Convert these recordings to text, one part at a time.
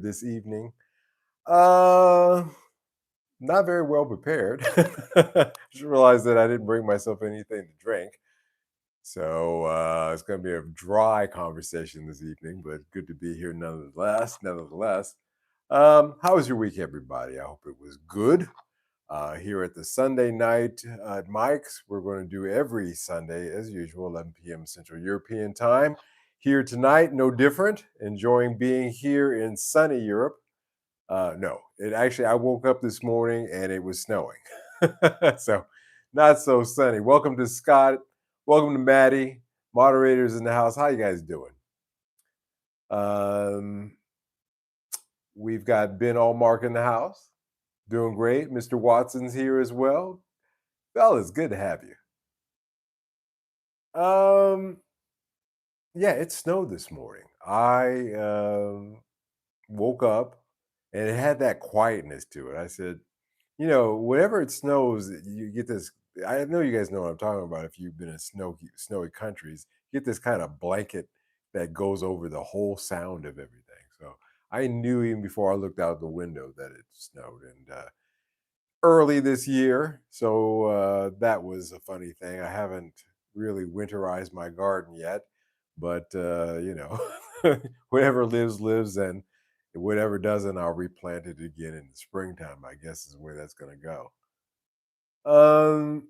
this evening? Uh, Not very well prepared. Just realized that I didn't bring myself anything to drink. So it's going to be a dry conversation this evening, but good to be here nonetheless. Nonetheless, how was your week, everybody? I hope it was good. Here at the Sunday night at Mike's, we're going to do every Sunday as usual, 11 p.m. Central European time. Here tonight, no different. Enjoying being here in sunny Europe. No, it actually, I woke up this morning and it was snowing. So, not so sunny. Welcome to Scott. Welcome to Maddie. Moderators in the house. How you guys doing? Um, we've got Ben Allmark in the house. Doing great. Mr. Watson's here as well. Fellas, good to have you. Yeah, it snowed this morning. I woke up and it had that quietness to it. I said, whenever it snows, you get this. I know you guys know what I'm talking about. If you've been in snowy countries, you get this kind of blanket that goes over the whole sound of everything. So I knew even before I looked out the window that it snowed, and early this year. So that was a funny thing. I haven't really winterized my garden yet, but whatever lives, lives, and whatever doesn't, I'll replant it again in the springtime. I guess is where that's going to go. Um,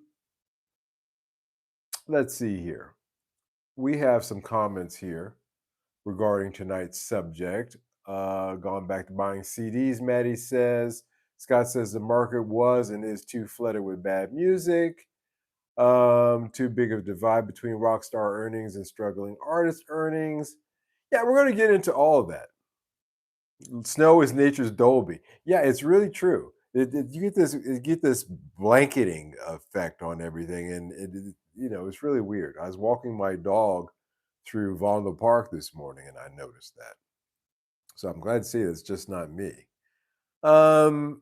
let's see here. We have some comments here regarding tonight's subject. Going back to buying CDs, Maddie says. Scott says the market was and is too flooded with bad music. Too big of a divide between rock star earnings and struggling artist earnings. Yeah, we're going to get into all of that. Snow is nature's Dolby. Yeah, it's really true. You get this blanketing effect on everything, and it's really weird. I was walking my dog through Vondel Park this morning, and I noticed that. So I'm glad to see it's just not me. Um,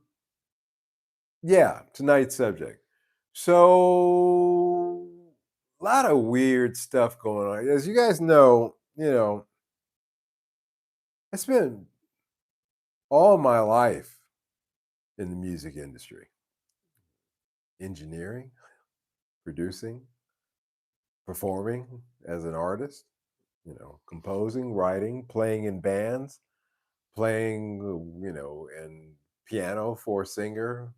yeah, tonight's subject. So a lot of weird stuff going on. As you guys know, I spent all my life in the music industry, engineering, producing, performing as an artist, composing, writing, playing in bands, playing, in piano for a singer,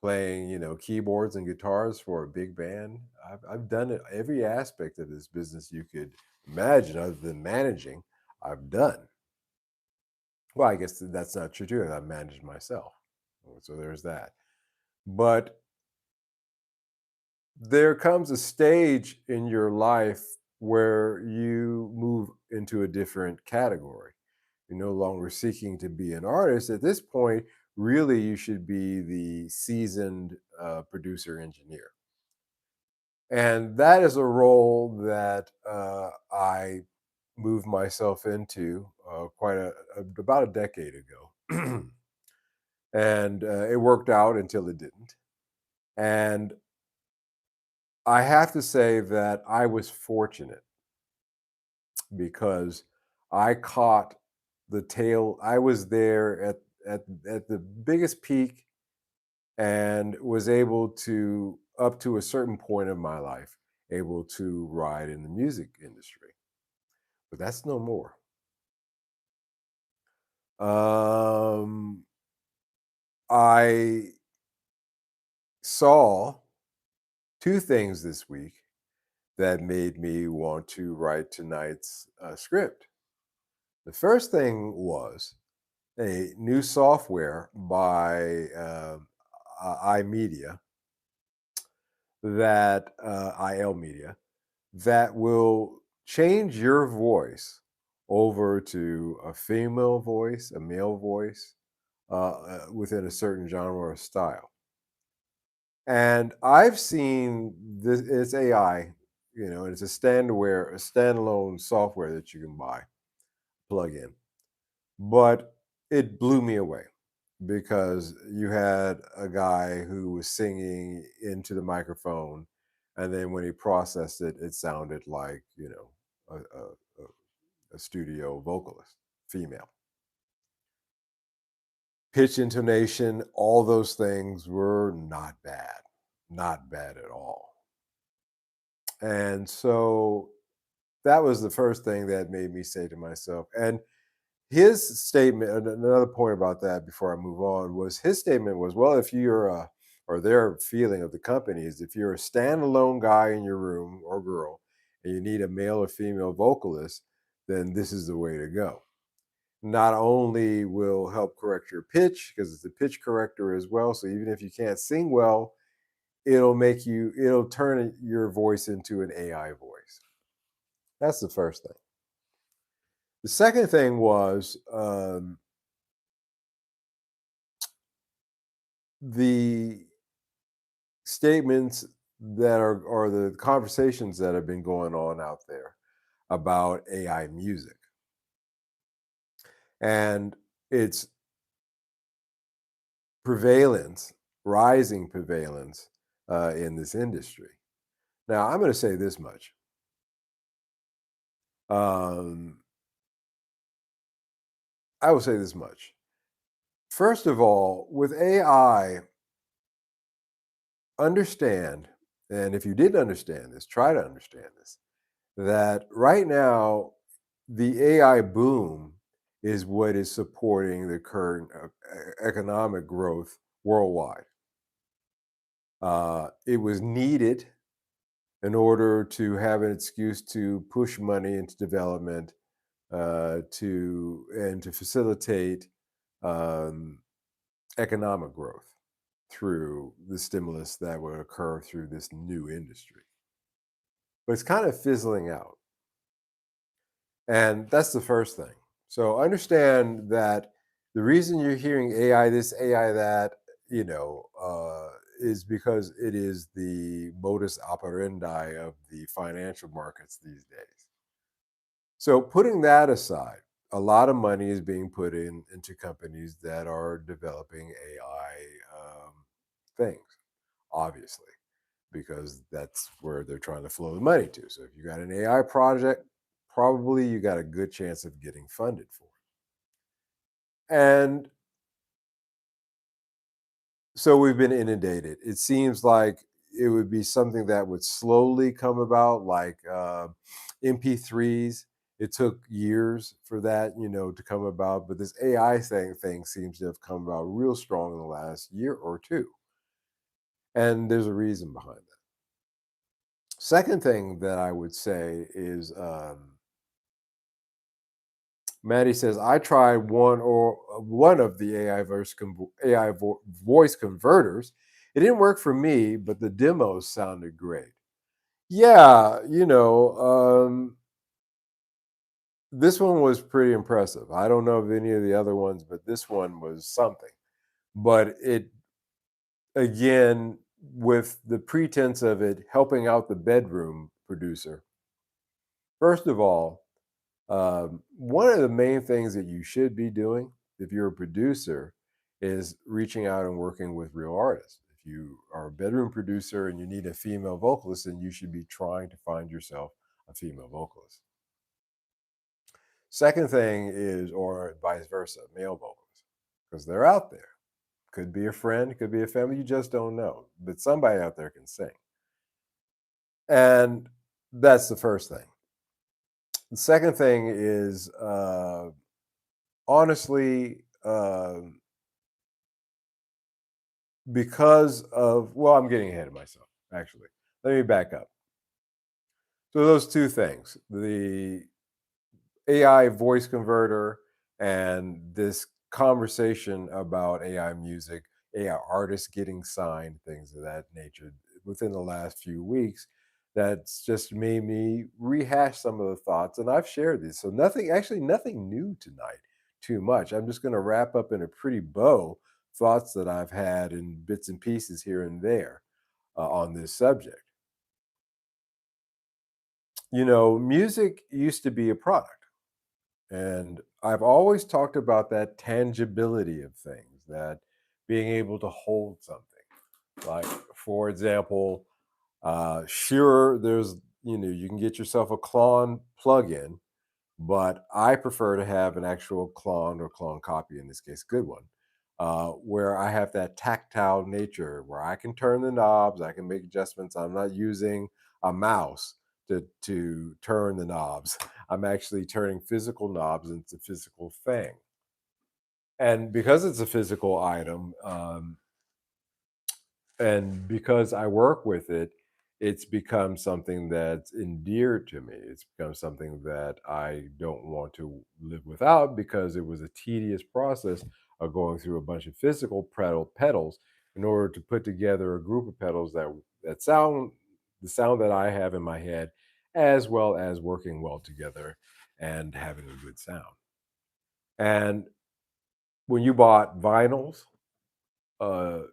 playing, keyboards and guitars for a big band. I've done it every aspect of this business you could imagine, other than managing. I've done. Well, I guess that's not true too. I've managed myself, so there's that. But there comes a stage in your life where you move into a different category. You're no longer seeking to be an artist. At this point, really, you should be the seasoned producer engineer. And that is a role that I moved myself into about a decade ago. And it worked out until it didn't. And I have to say that I was fortunate because I caught the tail. I was there at the biggest peak and was able to, up to a certain point of my life, able to ride in the music industry. But that's no more. Um, I saw two things this week that made me want to write tonight's script. The first thing was a new software by iMedia IL Media, that will change your voice over to a female voice, a male voice, within a certain genre or style. And I've seen this. It's AI, and it's a standalone software that you can buy, plug in. But it blew me away because you had a guy who was singing into the microphone, and then when he processed it, it sounded like a studio vocalist, female. pitch intonation, all those things were not bad at all. And so that was the first thing that made me say to myself, and his statement, and another point about that before I move on, was his statement was, well, if you're a, or their feeling of the company is if you're a standalone guy in your room or girl and you need a male or female vocalist, then this is the way to go. Not only will help correct your pitch because it's a pitch corrector as well. So even if you can't sing well, it'll turn your voice into an AI voice. That's the first thing. The second thing was the statements that are, or the conversations that have been going on out there about AI music and its prevalence, rising prevalence in this industry. Now, I'm going to say this much. Um, I will say this much. First of all, with AI, understand, and if you didn't understand this, try to understand this, that right now, the AI boom is what is supporting the current economic growth worldwide. It was needed in order to have an excuse to push money into development, to facilitate um, economic growth through the stimulus that would occur through this new industry. But it's kind of fizzling out. And that's the first thing. So understand that the reason you're hearing AI this, AI that, is because it is the modus operandi of the financial markets these days. So putting that aside, a lot of money is being put into companies that are developing AI things, obviously, because that's where they're trying to flow the money to. So if you got an AI project, probably you got a good chance of getting funded for it. And so we've been inundated. It seems like it would be something that would slowly come about, like MP3s. It took years for that, to come about. But this AI thing seems to have come about real strong in the last year or two. And there's a reason behind that. Second thing that I would say is Maddie says, I tried one of the voice converters. It didn't work for me, but the demos sounded great. Yeah, this one was pretty impressive. I don't know of any of the other ones, but this one was something. But it, again, with the pretense of it helping out the bedroom producer, first of all, one of the main things that you should be doing if you're a producer is reaching out and working with real artists. If you are a bedroom producer and you need a female vocalist, then you should be trying to find yourself a female vocalist. Second thing is, or vice versa, male vocalists, because they're out there. Could be a friend, could be a family, you just don't know. But somebody out there can sing. And that's the first thing. The second thing is, honestly, because of, well, I'm getting ahead of myself, actually. Let me back up. So, those two things, the AI voice converter and this conversation about AI music, AI artists getting signed, things of that nature within the last few weeks, that's just made me rehash some of the thoughts. And I've shared this. So nothing new tonight too much. I'm just going to wrap up in a pretty bow thoughts that I've had in bits and pieces here and there on this subject. Music used to be a product. And I've always talked about that tangibility of things, that being able to hold something. Like, for example, sure, you can get yourself a Klon plugin, but I prefer to have an actual Klon or Klon copy, in this case, good one, where I have that tactile nature where I can turn the knobs, I can make adjustments. I'm not using a mouse to turn the knobs. I'm actually turning physical knobs into physical thing. And because it's a physical item, and because I work with it, it's become something that's endeared to me. It's become something that I don't want to live without because it was a tedious process of going through a bunch of physical pedals in order to put together a group of pedals that sound the sound that I have in my head, as well as working well together and having a good sound. And when you bought vinyls, uh,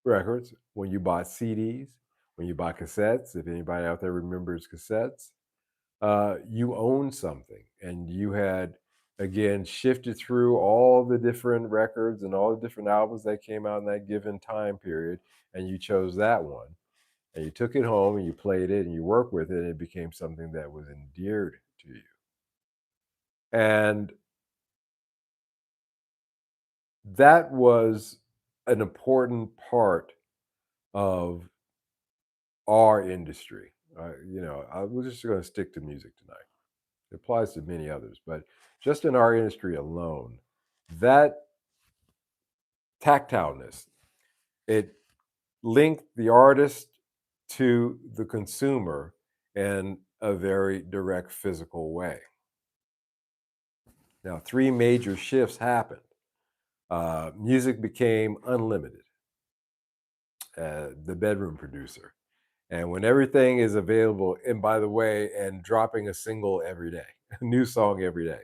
records, when you bought CDs, when you bought cassettes, if anybody out there remembers cassettes, you owned something and you had, again, shifted through all the different records and all the different albums that came out in that given time period, and you chose that one. And you took it home and you played it and you worked with it, and it became something that was endeared to you. And that was an important part of our industry. We're just going to stick to music tonight. It applies to many others, but just in our industry alone, that tactileness, it linked the artist to the consumer in a very direct physical way. Now, three major shifts happened. Music became unlimited, the bedroom producer. And when everything is available, and by the way, and dropping a single every day, a new song every day.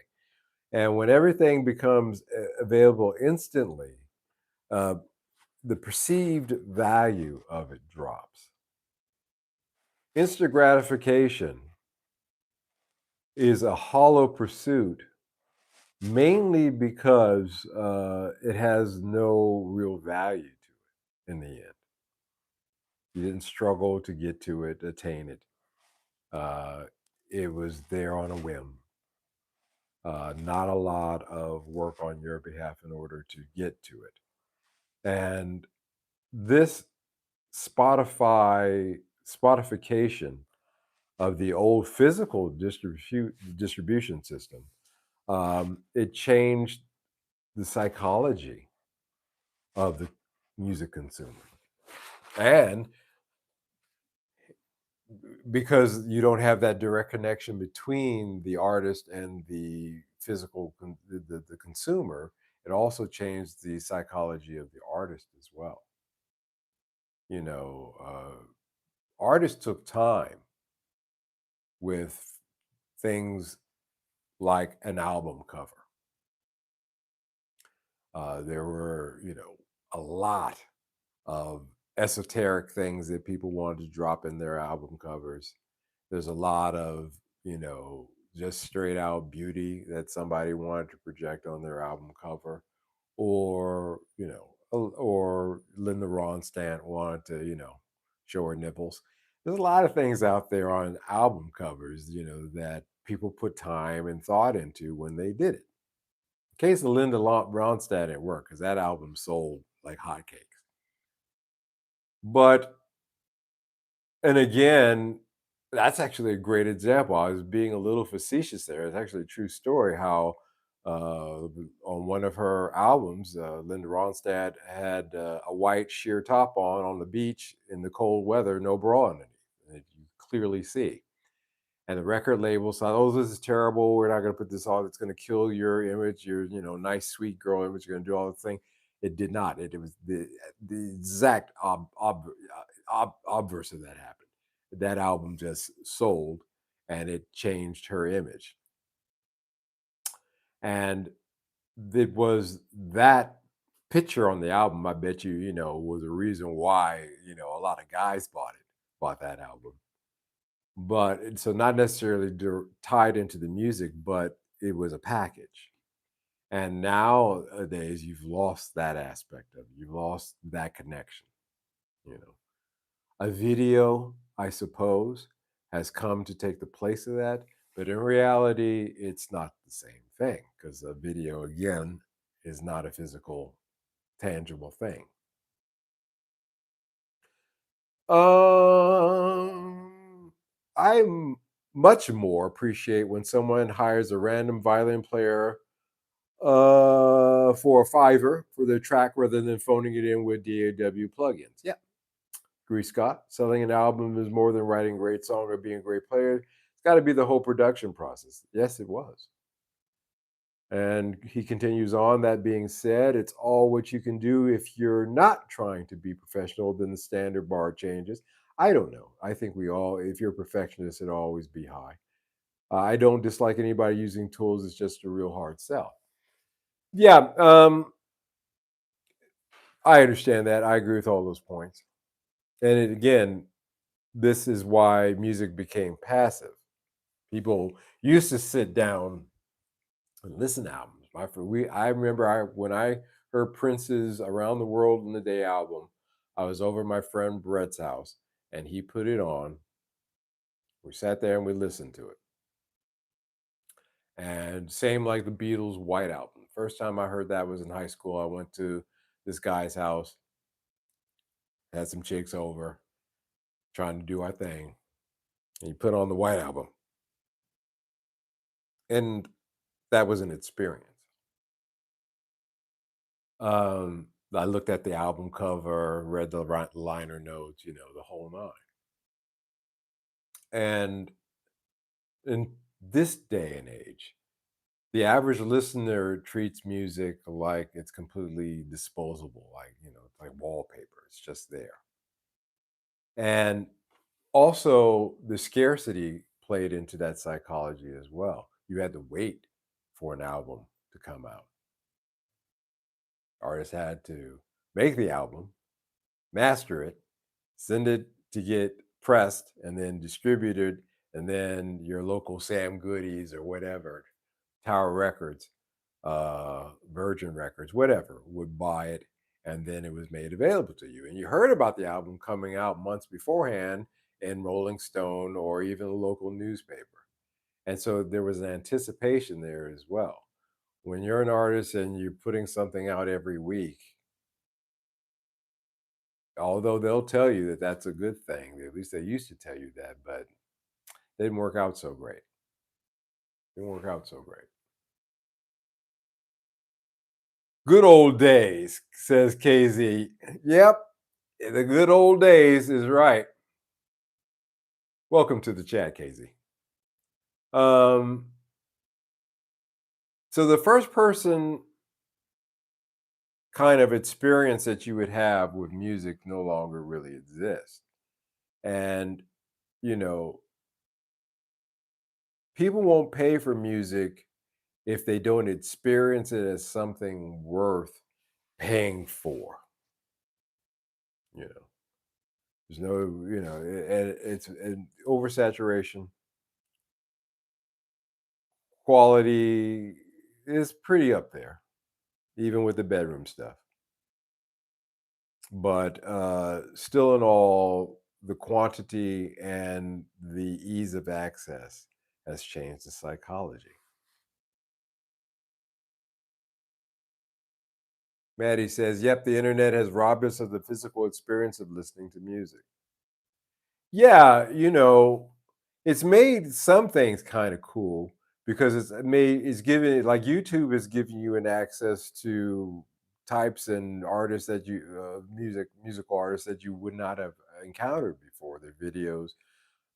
And when everything becomes available instantly, uh, the perceived value of it drops. Instant gratification is a hollow pursuit, mainly because it has no real value to it in the end. You didn't struggle to get to it, attain it. Uh, it was there on a whim. Not a lot of work on your behalf in order to get to it. And this Spotification of the old physical distribution system, it changed the psychology of the music consumer. And because you don't have that direct connection between the artist and the the consumer, it also changed the psychology of the artist as well. You know, artists took time with things like an album cover. There were, a lot of esoteric things that people wanted to drop in their album covers. There's a lot of, just straight out beauty that somebody wanted to project on their album cover, or, or Linda Ronstadt wanted to, show her nipples. There's a lot of things out there on album covers, that people put time and thought into when they did it. In case of Linda Ronstadt at work, because that album sold like hotcakes. But and again, that's actually a great example. I was being a little facetious there. It's actually a true story how on one of her albums, Linda Ronstadt had a white sheer top on the beach in the cold weather, no bra underneath. And you clearly see. And the record label said, "Oh, this is terrible. We're not going to put this on. It's going to kill your image, your nice sweet girl image. You're going to do all the thing." It did not. It was the exact obverse of that happened. That album just sold, and it changed her image. And it was that picture on the album. I bet you, was a reason why a lot of guys bought that album. But so not necessarily tied into the music, but it was a package. And nowadays, you've lost that aspect of it. You've lost that connection. You know, a video, I suppose, has come to take the place of that, but in reality, it's not the same thing because a video, again, is not a physical. tangible thing. Um, I much more appreciate when someone hires a random violin player for a fiver for their track rather than phoning it in with DAW plugins. Yeah, agree, Scott. Selling an album is more than writing a great song or being a great player. It's got to be the whole production process. Yes, it was. And he continues on, that being said, it's all what you can do. If you're not trying to be professional, then the standard bar changes. I don't know. I think we all, if you're a perfectionist, it'll always be high. I don't dislike anybody using tools. It's just a real hard sell. Yeah, I understand that. I agree with all those points. And again, this is why music became passive. People used to sit down and listen to albums. I remember when I heard Prince's "Around the World in a Day" album. I was over at my friend Brett's house, and he put it on. We sat there and we listened to it. And same like the Beatles' White Album. First time I heard that was in high school. I went to this guy's house, had some chicks over, trying to do our thing, and he put on the White Album, and that was an experience. I looked at the album cover, read the liner notes, the whole nine. And in this day and age, the average listener treats music like it's completely disposable, like, it's like wallpaper, it's just there. And also, the scarcity played into that psychology as well. You had to wait for an album to come out. Artists had to make the album, master it, send it to get pressed and then distributed, and then your local Sam Goodies or whatever, Tower Records, Virgin Records, whatever, would buy it, and then it was made available to you. And you heard about the album coming out months beforehand in Rolling Stone or even a local newspaper. And so there was an anticipation there as well. When you're an artist and you're putting something out every week, although they'll tell you that that's a good thing, at least they used to tell you that, but it didn't work out so great. Didn't work out so great. Good old days, says KZ. Yep, the good old days is right. Welcome to the chat, KZ. So the first person kind of experience that you would have with music no longer really exists. And, you know, people won't pay for music if they don't experience it as something worth paying for. You know, there's no, and it's an oversaturation. Quality is pretty up there, even with the bedroom stuff. But still, in all, the quantity and the ease of access has changed the psychology. Maddie says, "Yep, the internet has robbed us of the physical experience of listening to music." Yeah, it's made some things kind of cool because it's giving, like, YouTube is giving you an access to types and artists that musical artists that you would not have encountered before. Their videos,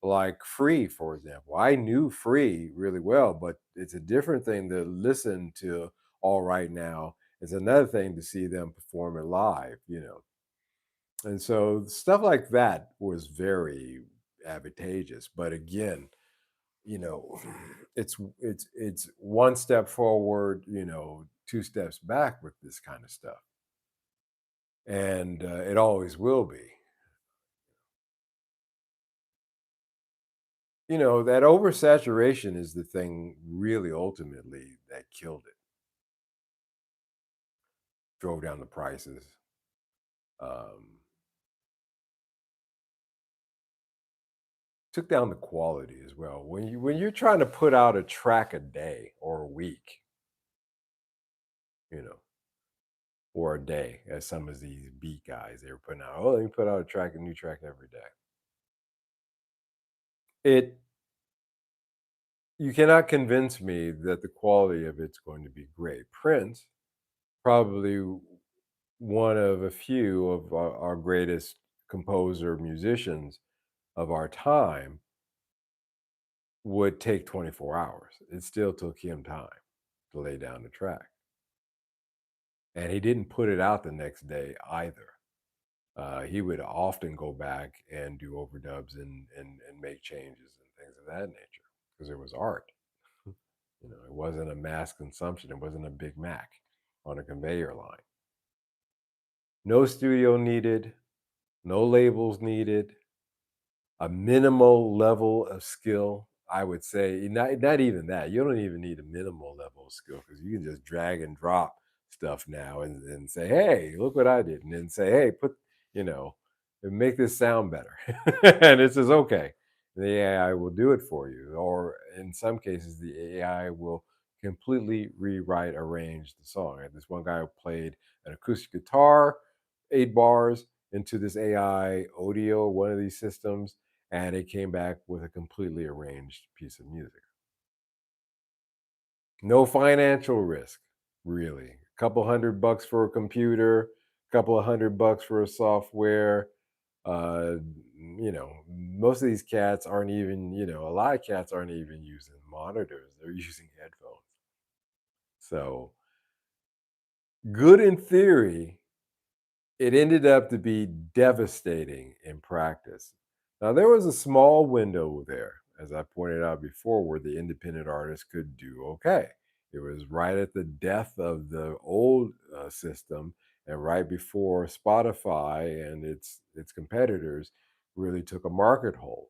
like Free, for example. I knew Free really well, but it's a different thing to listen to All Right Now. It's another thing to see them perform it live. And so stuff like that was very advantageous. But again, you know, it's one step forward, two steps back with this kind of stuff, and it always will be. That oversaturation is the thing really ultimately that killed it, drove down the prices. Um, Took down the quality as well. When you're trying to put out a track a day or a week, you know, or a day, as some of these beat guys they were putting out. Oh, they put out a new track every day. It You cannot convince me that the quality of it's going to be great. Prince, probably one of a few of our greatest composer musicians of our time, would take 24 hours. It still took him time to lay down the track. And he didn't put it out the next day either. He would often go back and do overdubs and make changes and things of that nature because it was art. It wasn't a mass consumption. It wasn't a Big Mac on a conveyor line. No studio needed, no labels needed, a minimal level of skill. I would say not even that. You don't even need a minimal level of skill because you can just drag and drop stuff now and say, hey, look what I did. And then say, hey, you know, make this sound better. And it says, okay. The AI will do it for you. Or in some cases, the AI will completely rewrite, arrange the song. I had this one guy who played an acoustic guitar, 8 bars into this AI audio, one of these systems, and it came back with a completely arranged piece of music. No financial risk, really. A couple $100 for a computer, a couple of $100 for a software. Uh, Most of these cats aren't even, a lot of cats aren't even using monitors. They're using headphones. So good in theory, it ended up to be devastating in practice. Now, there was a small window there, as I pointed out before, where the independent artists could do okay. It was right at the death of the old system and right before Spotify and its competitors really took a market hold.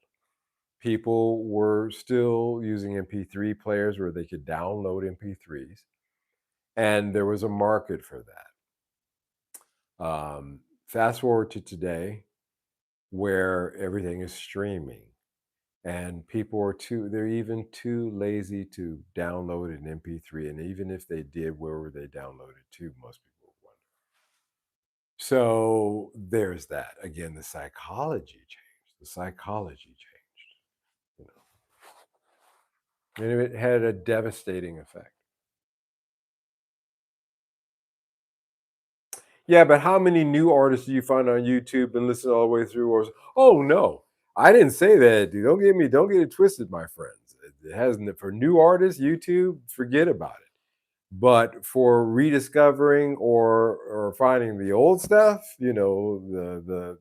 People were still using MP3 players where they could download MP3s, and there was a market for that. Fast forward to today, where everything is streaming and people are they're even too lazy to download an MP3. And even if they did, where were they downloaded to? Most people wonder. So there's that. Again, the psychology changed. The psychology changed, and it had a devastating effect. Yeah, but how many new artists do you find on YouTube and listen all the way through? Or oh no, I didn't say that, dude. Don't get it twisted, my friends. It hasn't for new artists. YouTube, forget about it. But for rediscovering or finding the old stuff, the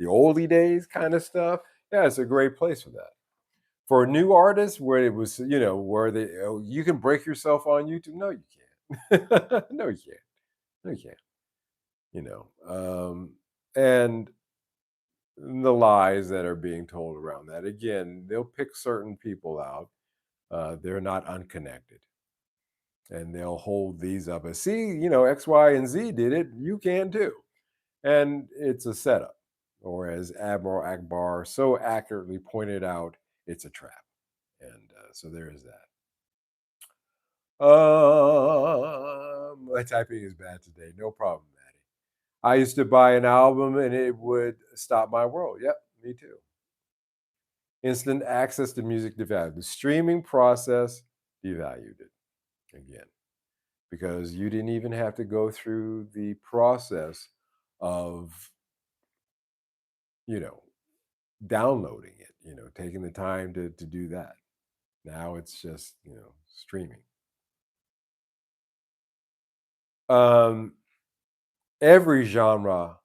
oldie days kind of stuff, yeah, it's a great place for that. For a new artist, where it was, where you can break yourself on YouTube. No, you can't. No, you can't. No, you can't. You know, and the lies that are being told around that. Again, they'll pick certain people out. They're not unconnected, and they'll hold these up as, see, X, Y, and Z did it. You can too, and it's a setup, or as Admiral Akbar so accurately pointed out, it's a trap. And so there is that. My typing is bad today. No problem, Maddie. I used to buy an album and it would stop my world. Yep, me too. Instant access to music devalued. The streaming process devalued it again because you didn't even have to go through the process of, you know, downloading it, taking the time to do that. Now it's just, streaming. Um, every genre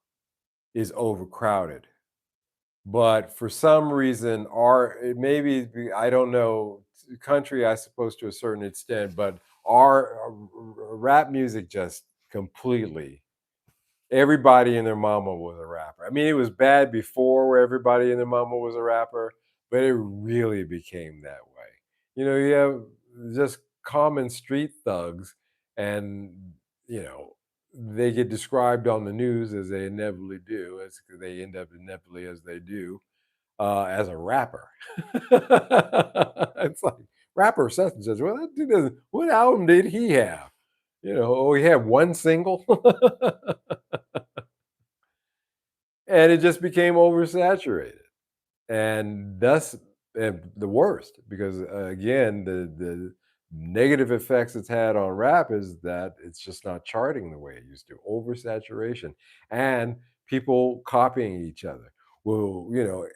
is overcrowded, but for some reason our it maybe I don't know, country I suppose to a certain extent, but our rap music just completely, everybody and their mama was a rapper. I mean, it was bad before where everybody and their mama was a rapper, but it really became that way. You have just common street thugs, and they get described on the news, as they inevitably do, as they end up inevitably as they do, as a rapper. It's like rapper such and such. Well, that dude doesn't. What album did he have? We had one single, and it just became oversaturated. And thus the worst because again the negative effects it's had on rap is that it's just not charting the way it used to, oversaturation and people copying each other. Well,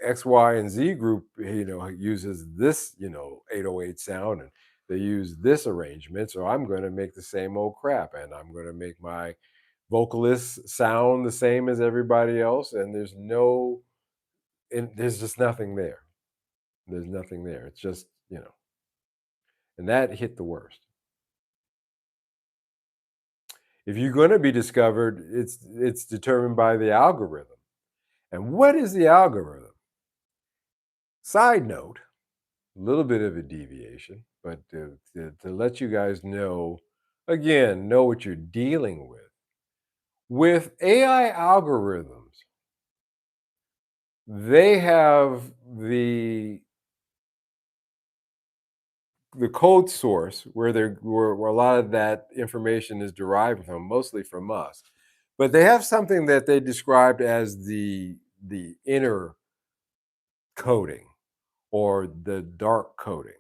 X, Y, and Z group uses this 808 sound, and they use this arrangement, so I'm going to make the same old crap, and I'm going to make my vocalists sound the same as everybody else, and there's just nothing there. There's nothing there. It's just, and that hit the worst. If you're going to be discovered, it's determined by the algorithm. And what is the algorithm? Side note, a little bit of a deviation, but to let you guys know, again, know what you're dealing with. With AI algorithms, they have the code source where a lot of that information is derived from, mostly from us. But they have something that they described as the inner coding or the dark coding.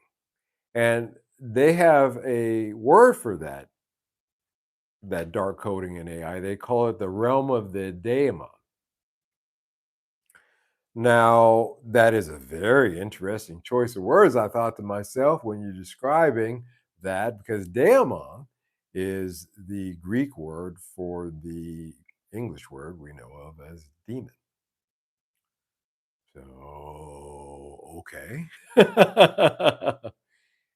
And they have a word for that dark coding in AI. They call it the realm of the daemon. Now, that is a very interesting choice of words, I thought to myself when you're describing that, because daemon is the Greek word for the English word we know of as demon. So, okay.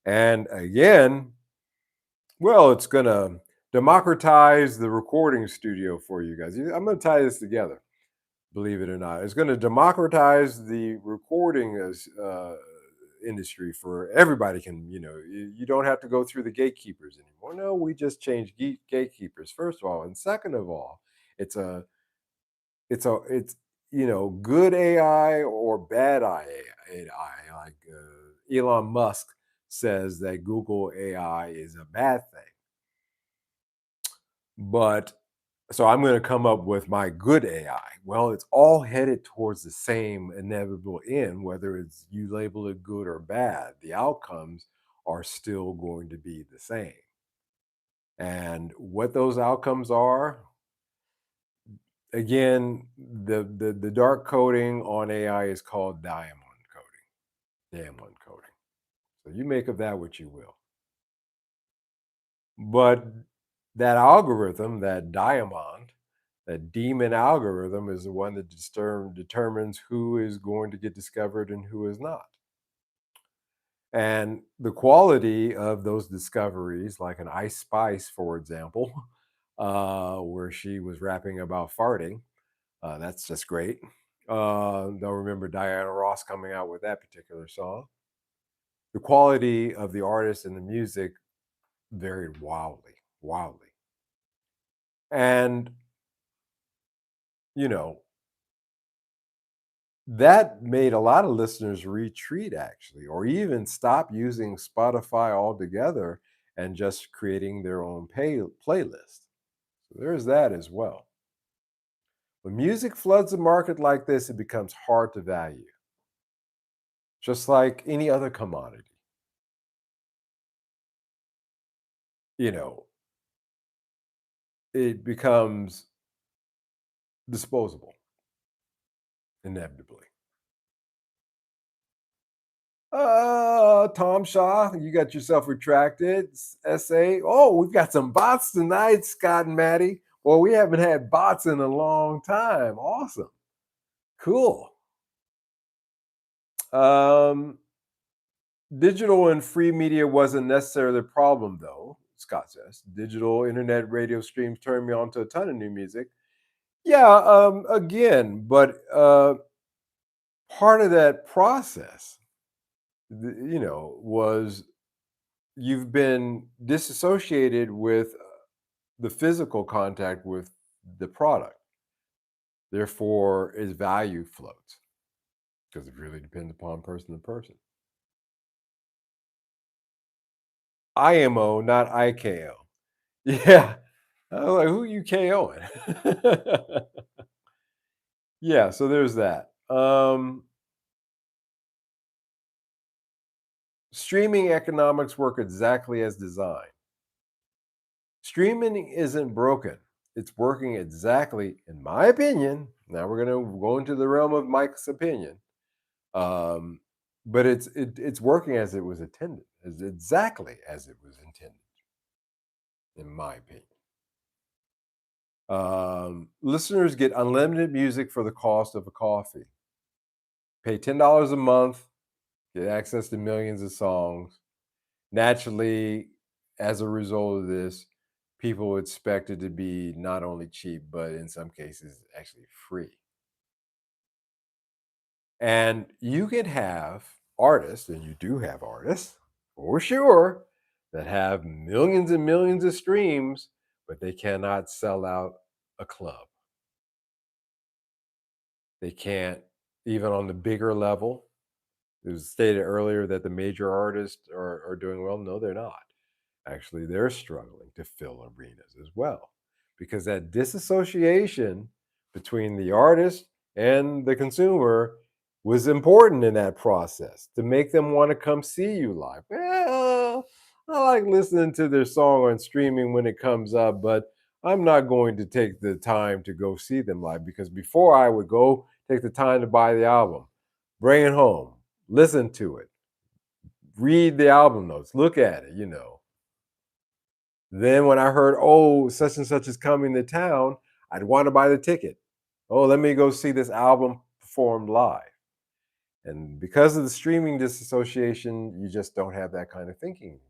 And again, well, it's going to democratize the recording studio for you guys. I'm going to tie this together. Believe it or not, it's going to democratize the recording as industry for everybody. You don't have to go through the gatekeepers anymore. No, we just changed gatekeepers, first of all, and second of all, it's a it's good AI or bad AI. Like Elon Musk says that Google AI is a bad thing, but so I'm going to come up with my good AI. Well, it's all headed towards the same inevitable end, whether it's you label it good or bad. The outcomes are still going to be the same. And what those outcomes are, again, the dark coding on AI is called diamond coding. Diamond coding. So you make of that what you will. But that algorithm, that diamond, that demon algorithm is the one that determines who is going to get discovered and who is not. And the quality of those discoveries, like an Ice Spice, for example, where she was rapping about farting, that's just great. Don't remember Diana Ross coming out with that particular song. The quality of the artist and the music varied wildly, wildly. And, you know, that made a lot of listeners retreat actually, or even stop using Spotify altogether and just creating their own playlist. So there's that as well. When music floods the market like this, it becomes hard to value, just like any other commodity. You know, it becomes disposable inevitably. Tom Shaw, you got yourself retracted. SA. Oh, we've got some bots tonight, Scott and Maddie. Well, we haven't had bots in a long time. Awesome. Cool. Um, Digital and free media wasn't necessarily the problem, though, Scott says. Digital internet radio streams turned me on to a ton of new music. Yeah, again, but part of that process, was you've been disassociated with the physical contact with the product. Therefore, its value floats because it really depends upon person to person. IMO, not IKO. Yeah. I was like, who you KOing? Yeah, so there's that. Streaming economics work exactly as designed. Streaming isn't broken. It's working exactly, in my opinion. Now we're gonna go into the realm of Mike's opinion. Um, but it's working as it was intended, as exactly as it was intended, in my opinion. Listeners get unlimited music for the cost of a coffee. Pay $10 a month, get access to millions of songs. Naturally, as a result of this, people expect it to be not only cheap, but in some cases, actually free. And you can have artists, and you do have artists for sure, that have millions and millions of streams, but they cannot sell out a club. They can't, even on the bigger level. It was stated earlier that the major artists are doing well. No, they're not. Actually, they're struggling to fill arenas as well because that disassociation between the artist and the consumer was important in that process to make them want to come see you live. Well, I like listening to their song on streaming when it comes up, but I'm not going to take the time to go see them live because before I would go take the time to buy the album, bring it home, listen to it, read the album notes, look at it. Then when I heard, oh, such and such is coming to town, I'd want to buy the ticket. Oh, let me go see this album performed live. And because of the streaming disassociation, you just don't have that kind of thinking anymore.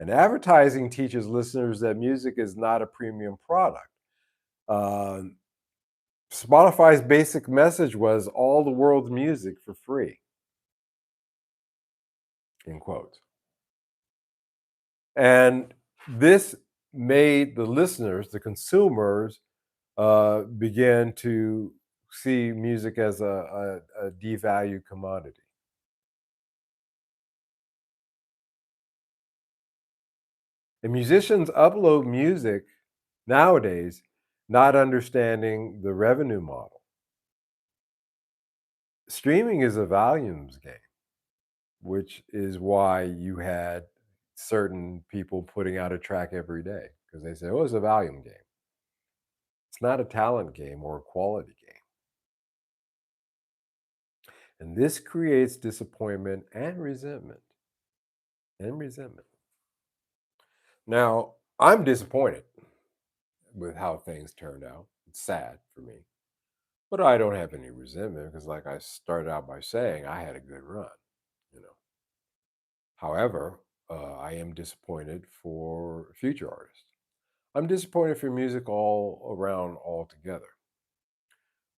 And advertising teaches listeners that music is not a premium product. Uh, Spotify's basic message was all the world's music for free, in quotes. And this made the listeners, the consumers, begin to see music as a devalued commodity. And musicians upload music nowadays, not understanding the revenue model. Streaming is a volumes game, which is why you had certain people putting out a track every day because they say, oh, it's a volume game. It's not a talent game or a quality game. And this creates disappointment and resentment. And resentment. Now, I'm disappointed with how things turned out. It's sad for me. But I don't have any resentment because, like I started out by saying, I had a good run, you know. However, I am disappointed for future artists. I'm disappointed for music all around altogether.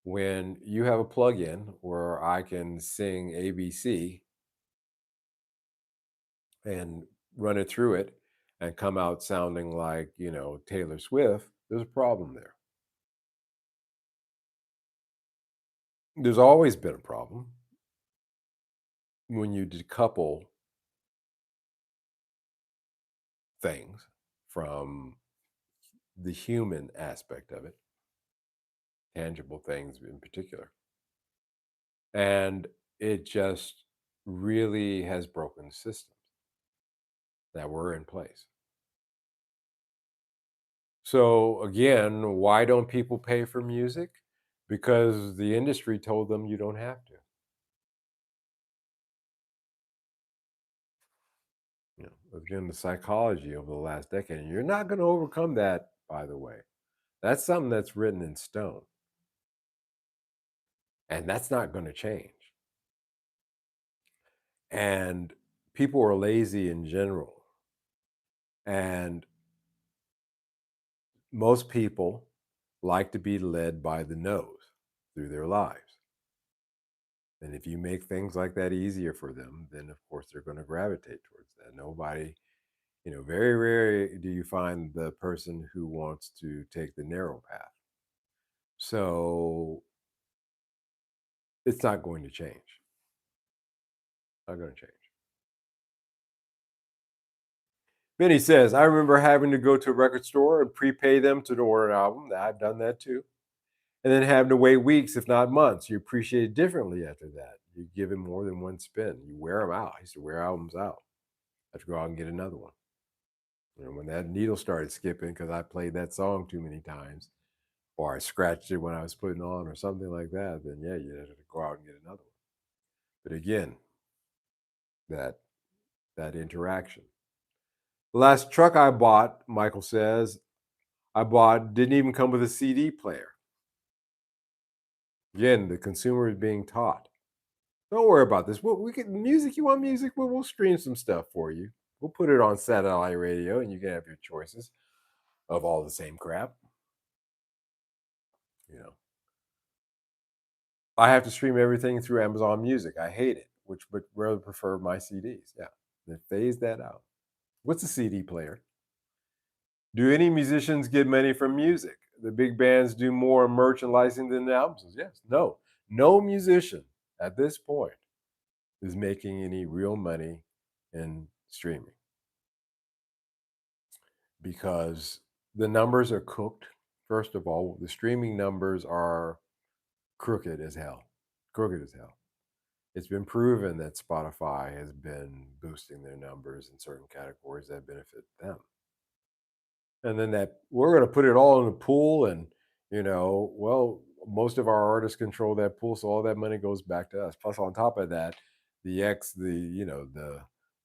When you have a plugin where I can sing ABC and run it through it and come out sounding like, Taylor Swift, there's a problem there. There's always been a problem when you decouple things from the human aspect of it, tangible things in particular. And it just really has broken systems that were in place. So, again, why don't people pay for music? Because the industry told them you don't have to. Again, the psychology over the last decade. And you're not going to overcome that, by the way. That's something that's written in stone. And that's not going to change. And people are lazy in general. And most people like to be led by the nose through their lives. And if you make things like that easier for them, then of course they're going to gravitate towards that. Nobody, very rarely do you find the person who wants to take the narrow path. So it's not going to change. Not going to change. Benny says, I remember having to go to a record store and prepay them to order an album. I've done that too. And then having to wait weeks, if not months. You appreciate it differently after that. You give it more than one spin. You wear them out. I used to wear albums out. I have to go out and get another one. When that needle started skipping because I played that song too many times, or I scratched it when I was putting on, or something like that, then yeah, you have to go out and get another one. But again, that that interaction. The last truck I bought, Michael says, I bought didn't even come with a CD player. Again, the consumer is being taught. Don't worry about this. We get music. You want music? We'll stream some stuff for you. We'll put it on satellite radio, and you can have your choices of all the same crap. You know, I have to stream everything through Amazon Music. I hate it, which would rather prefer my CDs. Yeah, they phase that out. What's a CD player? Do any musicians get money from music? The big bands do more merch and licensing than the albums. Yes. No. No musician at this point is making any real money in streaming because the numbers are cooked. First of all, the streaming numbers are crooked as hell. Crooked as hell. It's been proven that Spotify has been boosting their numbers in certain categories that benefit them. And then that we're going to put it all in a pool, and well, most of our artists control that pool, so all that money goes back to us. Plus, on top of that, the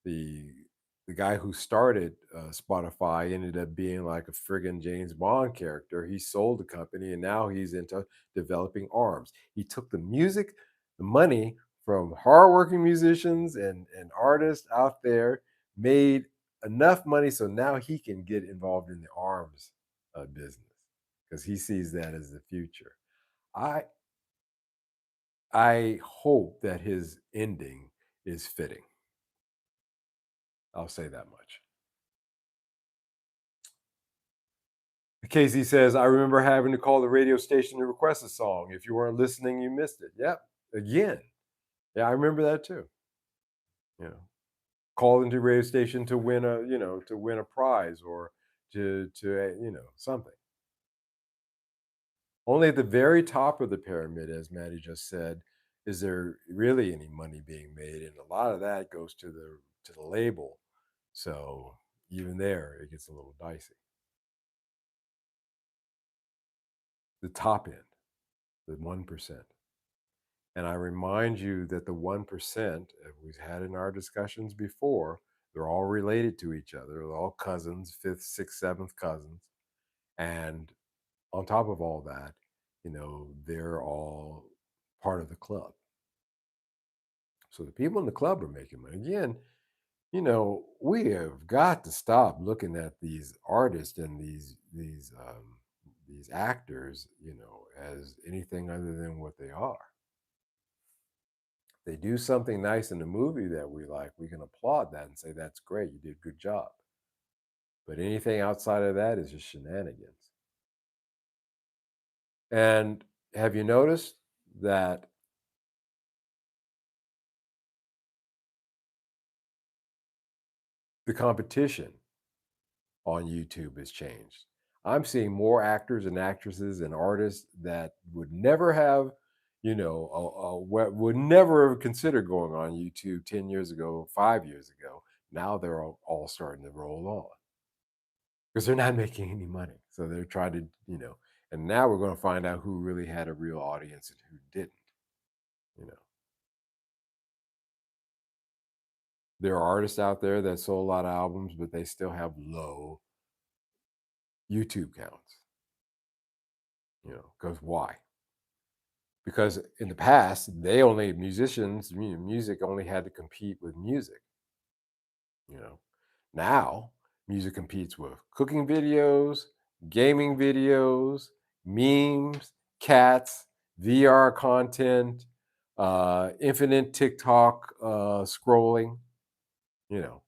the guy who started Spotify ended up being like a friggin' James Bond character. He sold the company, and now he's into developing arms. He took the music, the money from hardworking musicians and artists out there, made enough money so now he can get involved in the arms business because he sees that as the future. I I hope that his ending is fitting. I'll say that much. Casey says, I remember having to call the radio station to request a song. If you weren't listening, you missed it. Yep. Again. Yeah, I remember that too. You know, call into radio station to win a prize or to something. Only at the very top of the pyramid, as Maddie just said, is there really any money being made, and a lot of that goes to the label. So even there, it gets a little dicey. The top end, the 1%. And I remind you that the 1%, as we've had in our discussions before, they're all related to each other. They're all cousins, fifth, sixth, seventh cousins. And on top of all that, they're all part of the club. So the people in the club are making money. Again, we have got to stop looking at these artists and these actors, as anything other than what they are. They do something nice in the movie that we like, we can applaud that and say that's great, you did a good job. But anything outside of that is just shenanigans. And have you noticed that the competition on YouTube has changed? I'm seeing more actors and actresses and artists that would never have, would never have considered going on YouTube 10 years ago, 5 years ago. Now they're all starting to roll on because they're not making any money. So they're trying to, and now we're going to find out who really had a real audience and who didn't. You know, there are artists out there that sold a lot of albums, but they still have low YouTube counts. Because why? Because in the past, music only had to compete with music. You know, now music competes with cooking videos, gaming videos, memes, cats, VR content, infinite TikTok scrolling. You know,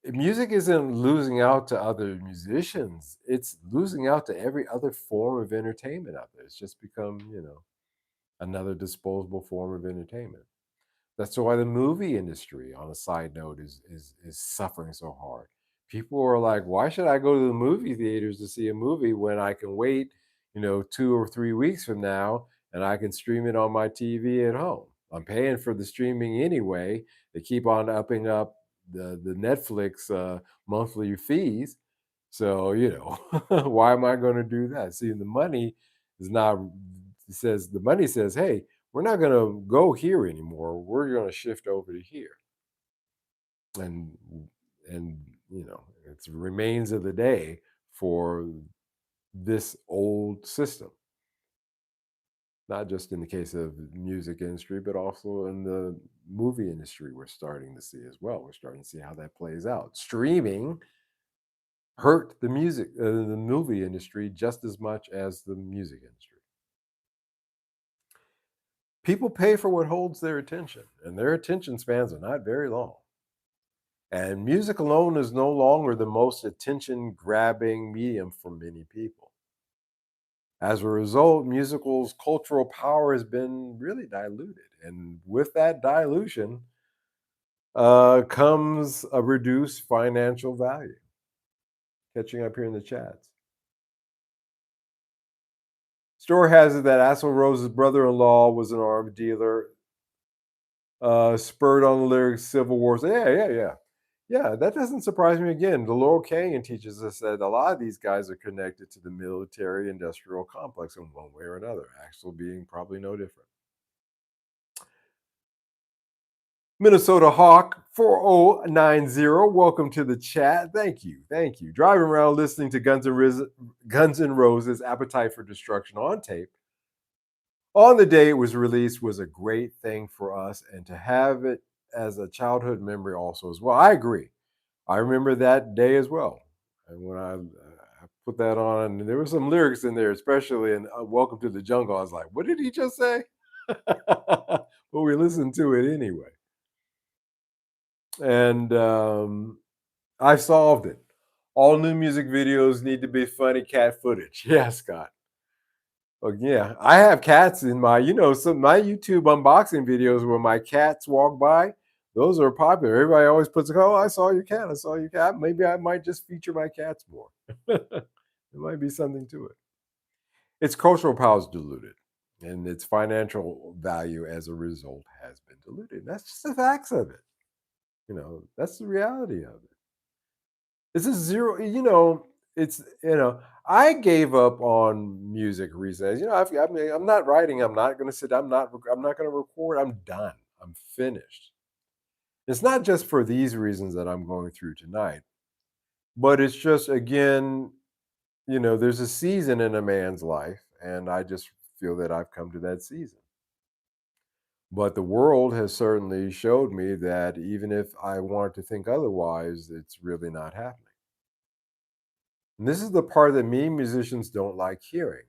music isn't losing out to other musicians; it's losing out to every other form of entertainment out there. It's just become, another disposable form of entertainment. That's why the movie industry, on a side note, is suffering so hard People are like, why should I go to the movie theaters to see a movie when I can wait, 2 or 3 weeks from now and I can stream it on my TV at home? I'm paying for the streaming anyway. They keep on upping up the Netflix monthly fees. So, why am I going to do that? See, the money is not, says, the money says, hey, we're not going to go here anymore. We're going to shift over to here. And it's remains of the day for this old system, not just in the case of the music industry but also in the movie industry. We're starting to see as well. We're starting to see how that plays out. Streaming hurt the movie industry just as much as the music industry. People pay for what holds their attention, and their attention spans are not very long. And music alone is no longer the most attention grabbing medium for many people. As a result, musical's cultural power has been really diluted. And with that dilution comes a reduced financial value. Catching up here in the chats. Story has it that Axl Rose's brother in law was an arms dealer, spurred on the lyrics Civil Wars. Yeah, yeah, yeah. Yeah, that doesn't surprise me again. The Laurel Canyon teaches us that a lot of these guys are connected to the military industrial complex in one way or another, Axel being probably no different. Minnesota Hawk 4090, welcome to the chat. Thank you. Thank you. Driving around listening to Guns N' Roses' Appetite for Destruction on tape on the day it was released was a great thing for us, and to have it as a childhood memory also as well. I agree. I remember that day as well. And when I put that on, there were some lyrics in there, especially in Welcome to the Jungle. I was like, what did he just say? But we listened to it anyway. And I've solved it. All new music videos need to be funny cat footage. Yeah, Scott. Oh, yeah. I have cats in my, some my YouTube unboxing videos where my cats walk by. Those are popular. Everybody always puts, oh, I saw your cat. I saw your cat. Maybe I might just feature my cats more. There might be something to it. Its cultural power is diluted, and its financial value as a result has been diluted. That's just the facts of it. That's the reality of it. It's a zero, it's, I gave up on music recently. I'm not writing. I'm not going to sit. I'm not going to record. I'm done. I'm finished. It's not just for these reasons that I'm going through tonight, but it's just, again, there's a season in a man's life, and I just feel that I've come to that season. But the world has certainly showed me that even if I want to think otherwise, it's really not happening. And this is the part that me musicians don't like hearing,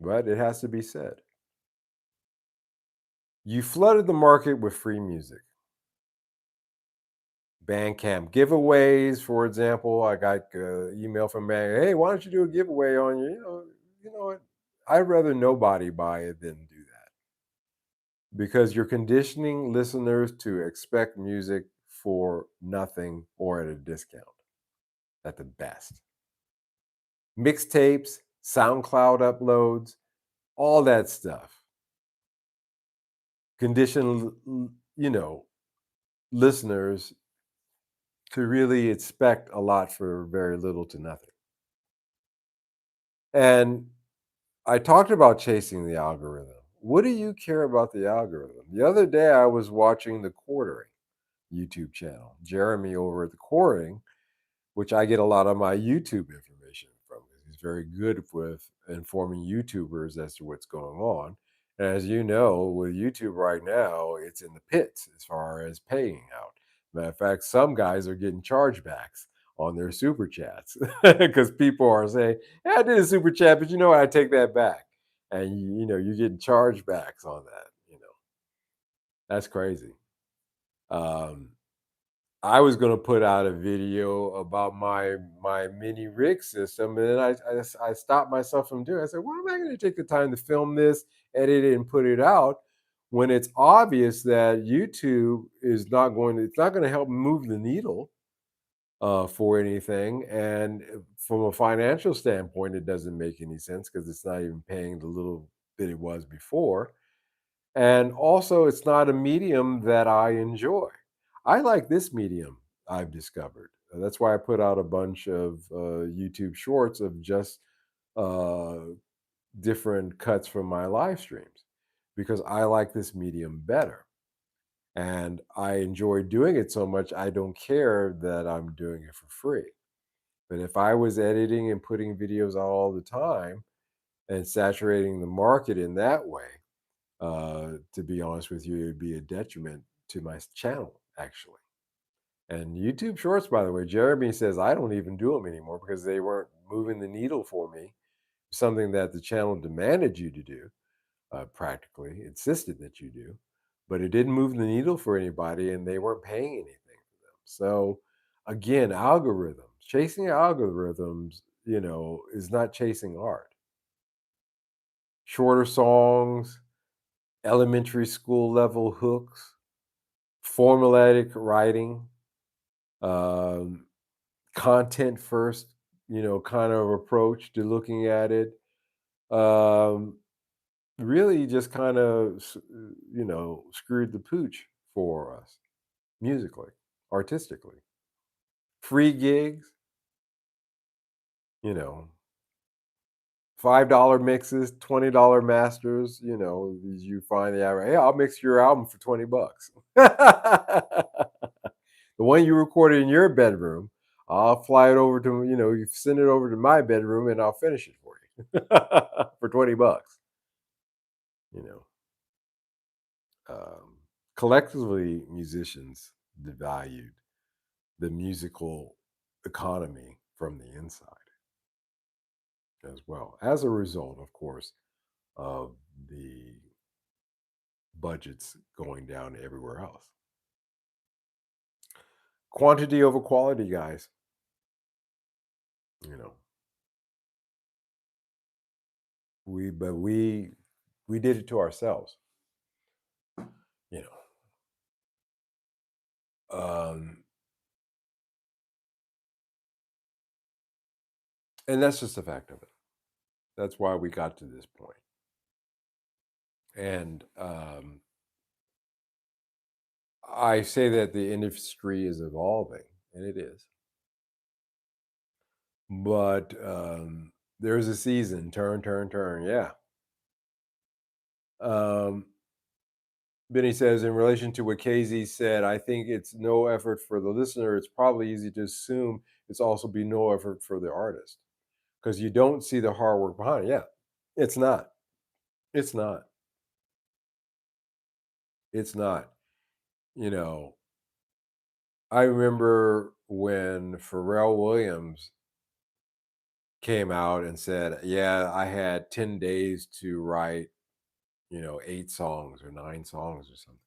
but it has to be said. You flooded the market with free music. Bandcamp giveaways, for example. I got email from Band. Hey, why don't you do a giveaway on your, you know what? I'd rather nobody buy it than do that, because you're conditioning listeners to expect music for nothing or at a discount at the best. Mixtapes, SoundCloud uploads, all that stuff. Condition, listeners to really expect a lot for very little to nothing. And I talked about chasing the algorithm. What do you care about the algorithm? The other day I was watching the Quartering YouTube channel. Jeremy over at the Quartering, which I get a lot of my YouTube information from. He's very good with informing YouTubers as to what's going on. And as you know, with YouTube right now, it's in the pits as far as paying out. Matter of fact, some guys are getting chargebacks on their super chats because people are saying, "Yeah, I did a super chat, but I take that back." And you're getting chargebacks on that. That's crazy. Um, I was going to put out a video about my mini rig system, and then I stopped myself from doing it. I said, "Why am I going to take the time to film this, edit it, and put it out when it's obvious that YouTube is not going to? It's not going to help move the needle for anything. And from a financial standpoint, it doesn't make any sense because it's not even paying the little bit it was before. And also, it's not a medium that I enjoy. I like this medium I've discovered. That's why I put out a bunch of YouTube shorts of just uh, different cuts from my live streams because I like this medium better. And I enjoy doing it so much, I don't care that I'm doing it for free. But if I was editing and putting videos out all the time and saturating the market in that way, to be honest with you, it would be a detriment to my channel, actually. And YouTube Shorts, by the way, Jeremy says I don't even do them anymore because they weren't moving the needle for me. Something that the channel demanded you to do, practically insisted that you do, but it didn't move the needle for anybody, and they weren't paying anything for them. So, again, algorithms, chasing algorithms, is not chasing art. Shorter songs, elementary school level hooks, formulaic writing, um, content first, kind of approach to looking at it. Um, Really just kind of, screwed the pooch for us musically, artistically. Free gigs, you know, $5 mixes, $20 masters, you find the average, hey, I'll mix your album for 20 bucks. The one you recorded in your bedroom, I'll fly it over to, you send it over to my bedroom and I'll finish it for you for 20 bucks, you know. Um, Collectively, musicians devalued the musical economy from the inside as well, as a result, of course, of the budgets going down everywhere else. Quantity over quality, guys. You know, we did it to ourselves. You and that's just a fact of it. That's why we got to this point. And I say that the industry is evolving, and it is. But there's a season, turn, turn, turn. Yeah. Um, Benny says, in relation to what KZ said, I think it's no effort for the listener. It's probably easy to assume it's also be no effort for the artist because you don't see the hard work behind it. Yeah, it's not. It's not. It's not. You know, I remember when Pharrell Williams came out and said, yeah, I had 10 days to write, 8 songs or 9 songs or something.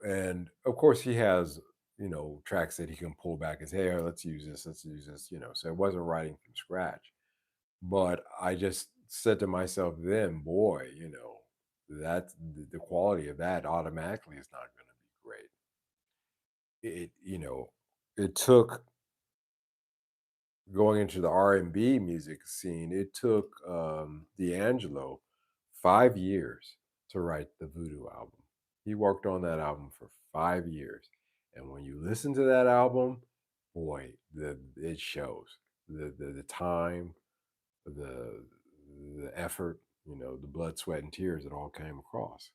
And of course he has tracks that he can pull back and say, hey, let's use this. So it wasn't writing from scratch, but I just said to myself then, boy, that the quality of that automatically is not going to be great. It took, going into the R&B music scene, it took D'Angelo 5 years to write the Voodoo album. He worked on that album for 5 years. And when you listen to that album, boy, it shows the time, the the effort, the blood, sweat, and tears that all came across.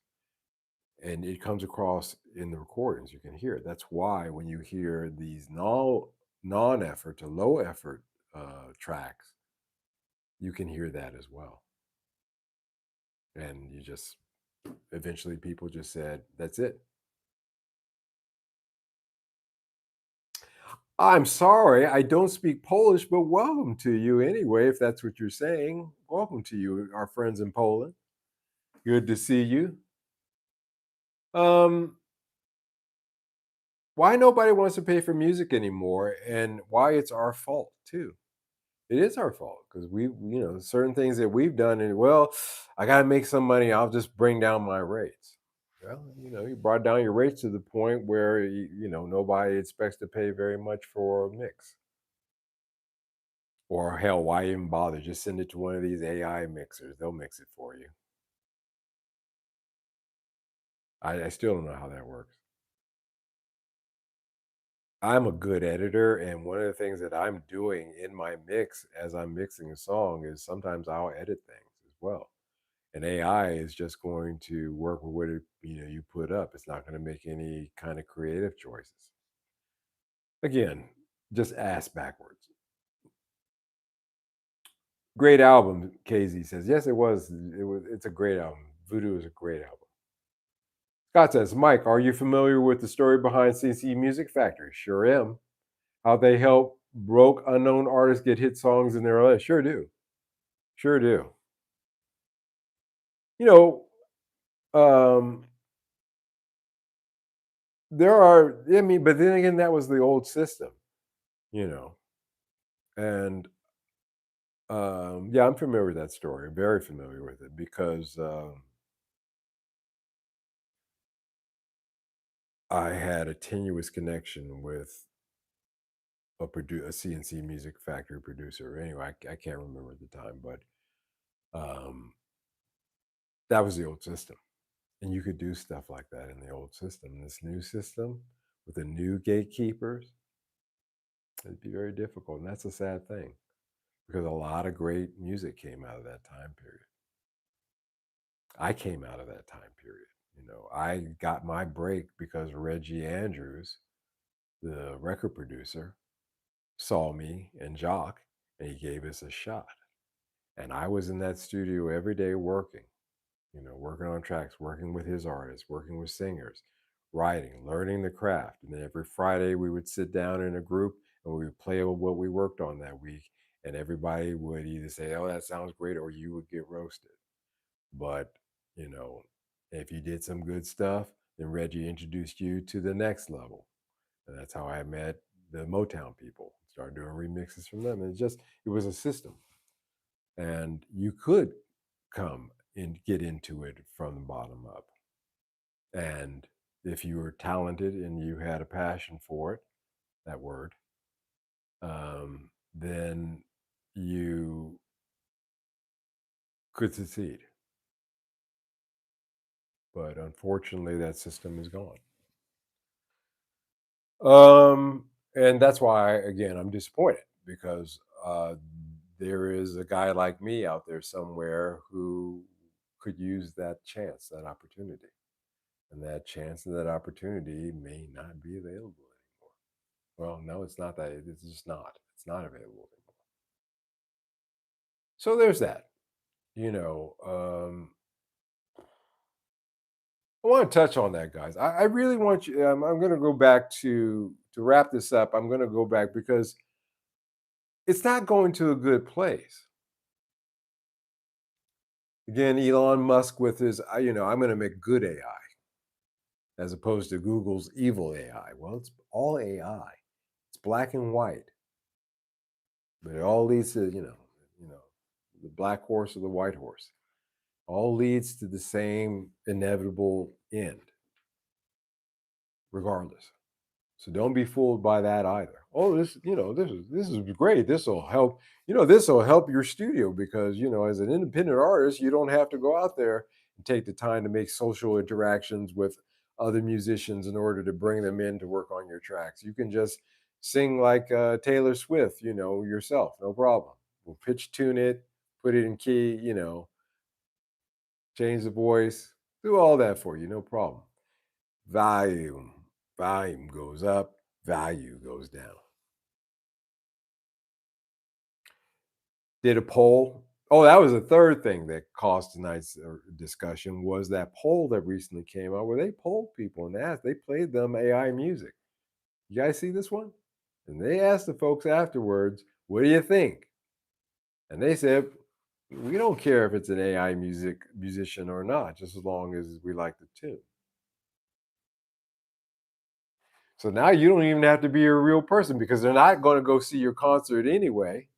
And it comes across in the recordings. You can hear it. That's why when you hear these non-effort to low effort tracks, you can hear that as well. And you just eventually people just said, that's it. I'm sorry, I don't speak Polish, but welcome to you anyway, if that's what you're saying. Welcome to you, our friends in Poland. Good to see you. Um, why nobody wants to pay for music anymore and why it's our fault too. It is our fault because certain things that we've done and, well, I got to make some money, I'll just bring down my rates. Well, you brought down your rates to the point where nobody expects to pay very much for a mix. Or hell, why even bother? Just send it to one of these AI mixers. They'll mix it for you. I still don't know how that works. I'm a good editor, and one of the things that I'm doing in my mix as I'm mixing a song is sometimes I'll edit things as well. And AI is just going to work with what you put up. It's not going to make any kind of creative choices. Again, just ass backwards. Great album, KZ says. Yes, it was. It's a great album. Voodoo is a great album. Scott says, Mike, are you familiar with the story behind CC Music Factory? Sure am. How they help broke unknown artists get hit songs in their life. Sure do. Sure do. You know, um, but then again, that was the old system, you know. And yeah, I'm familiar with that story. Very familiar with it because I had a tenuous connection with a CNC Music Factory producer. Anyway, I can't remember at the time, but um, that was the old system. And you could do stuff like that in the old system. This new system with the new gatekeepers, it'd be very difficult. And that's a sad thing because a lot of great music came out of that time period. I came out of that time period. I got my break because Reggie Andrews, the record producer, saw me and Jock, and he gave us a shot. And I was in that studio every day working, working on tracks, working with his artists, working with singers, writing, learning the craft. And then every Friday we would sit down in a group and we would play what we worked on that week. And everybody would either say, "Oh, that sounds great," or you would get roasted. But, you know, if you did some good stuff, then Reggie introduced you to the next level. And that's how I met the Motown people. Started doing remixes from them. And it was a system. And you could come and get into it from the bottom up. And if you were talented and you had a passion for it, that word, then you could succeed. But unfortunately, that system is gone. And that's why, again, I'm disappointed because there is a guy like me out there somewhere who could use that chance, that opportunity. And that chance and that opportunity may not be available anymore. Well, no, it's not that. It's just not. It's not available anymore. So there's that. You know, I want to touch on that, guys. I really want you. I'm going to go back to wrap this up. I'm going to go back because it's not going to a good place. Again, Elon Musk with his, I'm going to make good AI as opposed to Google's evil AI. Well, it's all AI. It's black and white, but it all leads to, the black horse or the white horse. All leads to the same inevitable end, regardless. So don't be fooled by that either. Oh, this is great. This will help. This will help your studio because as an independent artist, you don't have to go out there and take the time to make social interactions with other musicians in order to bring them in to work on your tracks. You can just sing like Taylor Swift, yourself, no problem. We'll pitch tune it, put it in key, change the voice, do all that for you, no problem. Volume, volume goes up, value goes down. Did a poll. Oh, that was the third thing that caused tonight's discussion was that poll that recently came out where they polled people and asked, they played them AI music. You guys see this one? And they asked the folks afterwards, what do you think? And they said, we don't care if it's an AI musician or not, just as long as we like the tune. So now you don't even have to be a real person because they're not going to go see your concert anyway,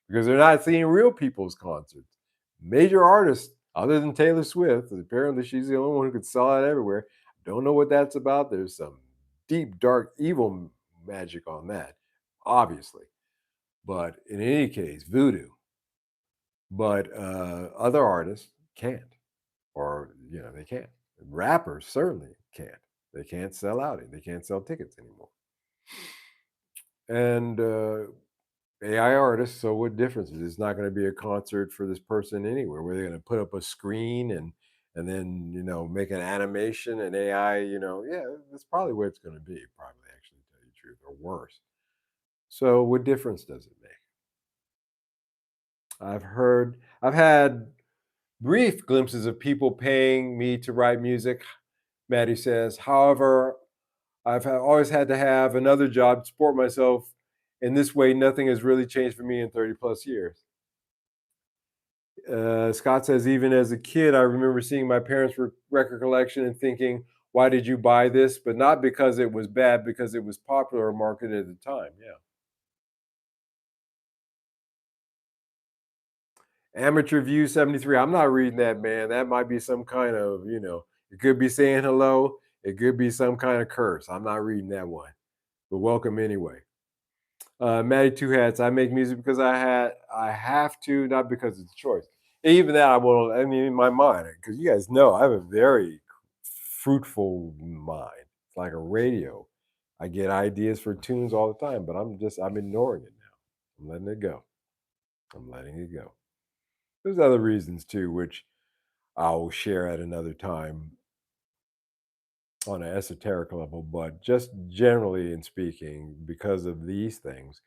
because they're not seeing real people's concerts. Major artists other than Taylor Swift. Apparently, she's the only one who could sell it everywhere. Don't know what that's about. There's some deep, dark, evil magic on that, obviously. But in any case, voodoo. But other artists can't, or they can't. Rappers certainly can't. They can't sell out. They can't sell tickets anymore. And AI artists. So what difference is it? It's not going to be a concert for this person anywhere. Where they're going to put up a screen and then make an animation and AI. Yeah, that's probably what it's going to be. Probably, actually, to tell you the truth, or worse. So what difference does it make? I've had brief glimpses of people paying me to write music. Maddie says, however, always had to have another job to support myself. In this way, nothing has really changed for me in 30 plus years. Scott says, even as a kid, I remember seeing my parents' record collection and thinking, why did you buy this? But not because it was bad, because it was popular or marketed at the time. Yeah. Amateur View 73. I'm not reading that, man. That might be some kind of, it could be saying hello. It could be some kind of curse. I'm not reading that one. But welcome anyway. Matty Two Hats. I make music because I have to, not because it's a choice. And even that I will. I mean, in my mind, because you guys know I have a very fruitful mind. It's like a radio. I get ideas for tunes all the time, but I'm ignoring it now. I'm letting it go. I'm letting it go. There's other reasons too, which I'll share at another time on an esoteric level, but just generally in speaking, because of these things,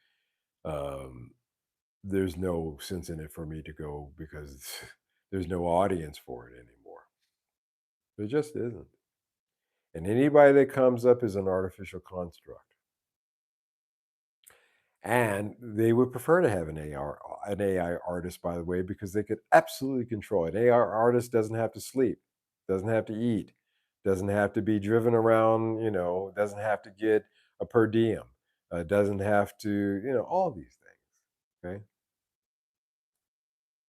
um, there's no sense in it for me to go because there's no audience for it anymore. There just isn't. And anybody that comes up is an artificial construct. And they would prefer to have an AI artist, by the way, because they could absolutely control it. An AI artist doesn't have to sleep, doesn't have to eat, doesn't have to be driven around, doesn't have to get a per diem, doesn't have to, all these things. Okay.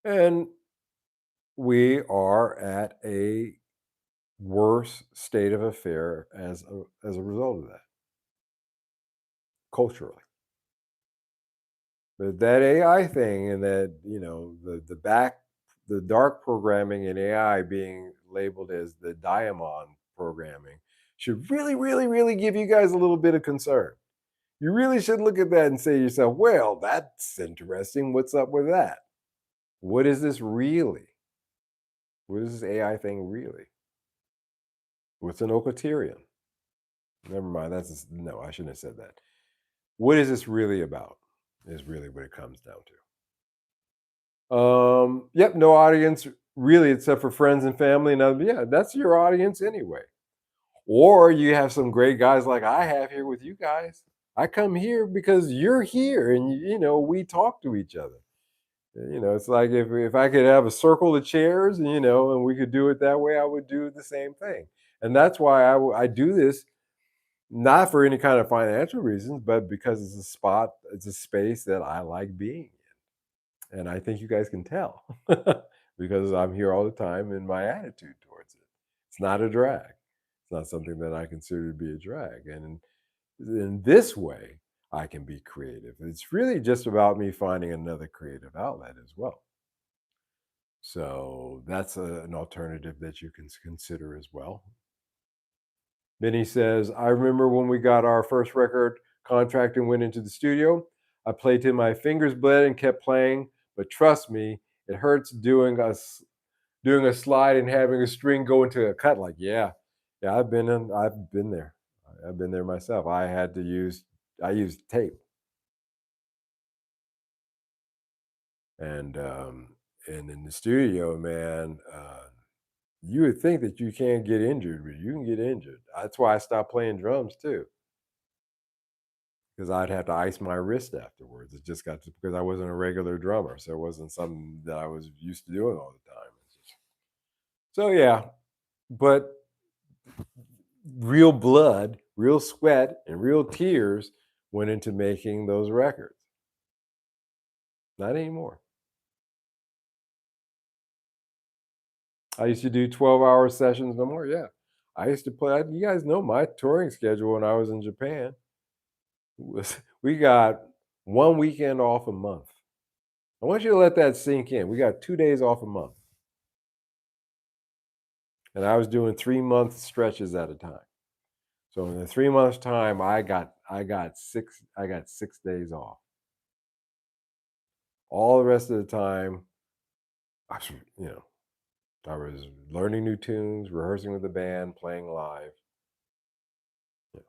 And we are at a worse state of affair as a result of that, culturally. But that AI thing and that, the dark programming in AI being labeled as the diamond programming should really, really, really give you guys a little bit of concern. You really should look at that and say to yourself, well, that's interesting. What's up with that? What is this really? What is this AI thing really? What's an Okatirian? Never mind. No, I shouldn't have said that. What is this really about? Is really what it comes down to. Yep, no audience really, except for friends and family. And yeah, that's your audience anyway. Or you have some great guys like I have here with you guys. I come here because you're here, and we talk to each other. It's like if I could have a circle of chairs, and we could do it that way, I would do the same thing. And that's why I do this, not for any kind of financial reasons, but because it's a space that I like being. And I think you guys can tell because I'm here all the time in my attitude towards it. It's not a drag. It's not something that I consider to be a drag. And in this way, I can be creative. It's really just about me finding another creative outlet as well. So that's an alternative that you can consider as well. Benny says, I remember when we got our first record contract and went into the studio. I played till my fingers bled and kept playing, but trust me, it hurts doing a slide and having a string go into a cut. Like, yeah, I've been there. I've been there myself. I used tape, and and in the studio, man, you would think that you can't get injured, but you can get injured. That's why I stopped playing drums too, because I'd have to ice my wrist afterwards. It just got to because I wasn't a regular drummer, so it wasn't something that I was used to doing all the time. So yeah, but real blood, real sweat, and real tears went into making those records. Not anymore. I used to do 12-hour sessions no more. Yeah. I used to play. You guys know my touring schedule when I was in Japan was we got 1 weekend off a month. I want you to let that sink in. We got 2 days off a month. And I was doing 3 month stretches at a time. So in the 3 months time, I got 6 days off. All the rest of the time, I was, you know, I was learning new tunes, rehearsing with the band, playing live. Yeah.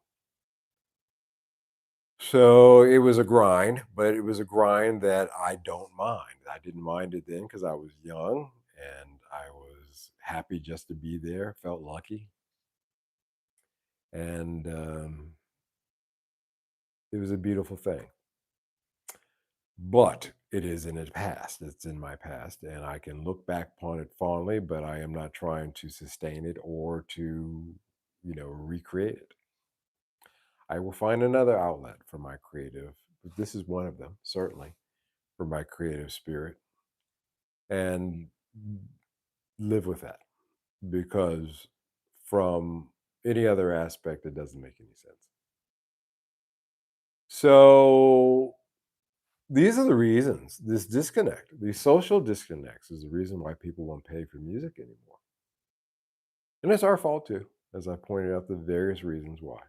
So it was a grind, but it was a grind that I don't mind. I didn't mind it then because I was young and I was happy just to be there, felt lucky. And it was a beautiful thing. But it is in its past. It's in my past, and I can look back upon it fondly, but I am not trying to sustain it or to, recreate it. I will find another outlet for my creative. But this is one of them, certainly, for my creative spirit, and live with that because from any other aspect, it doesn't make any sense. So these are the reasons. This disconnect, these social disconnects, is the reason why people won't pay for music anymore. And it's our fault too, as I pointed out the various reasons why.